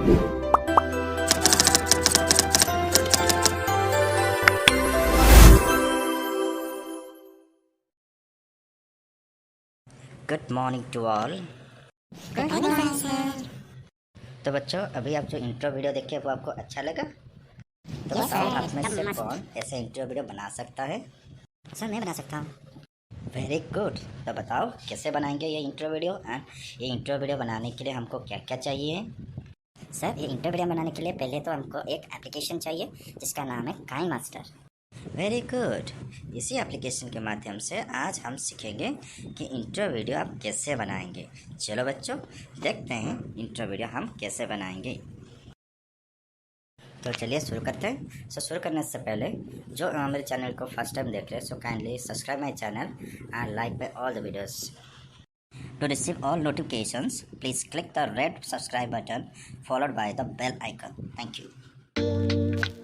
Good morning to all. Good morning sir. तो बच्चों, अभी आप जो इंट्रो वीडियो देखे वो आपको अच्छा लगा? तो Yes, बताओ sir. आप में से एकदम मस्त। कौन ऐसे इंट्रो वीडियो बना सकता है? सर मैं बना सकता हूँ। Very good. तो बताओ कैसे बनाएंगे ये इंट्रो वीडियो, एंड ये इंट्रो वीडियो बनाने के लिए हमको क्या क्या चाहिए? सर ये इंट्रो वीडियो बनाने के लिए पहले तो हमको एक एप्लीकेशन चाहिए जिसका नाम है KineMaster। Very good. इसी एप्लीकेशन के माध्यम से आज हम सीखेंगे कि इंट्रो वीडियो आप कैसे बनाएंगे। चलो बच्चों, देखते हैं इंट्रो वीडियो हम कैसे बनाएंगे। तो चलिए शुरू करते हैं। शुरू करने से पहले जो मेरे चैनल को फर्स्ट टाइम देख रहे हैं, so kindly subscribe my channel and like by all the videos. To receive all notifications, please click the red subscribe button followed by the bell icon. Thank you.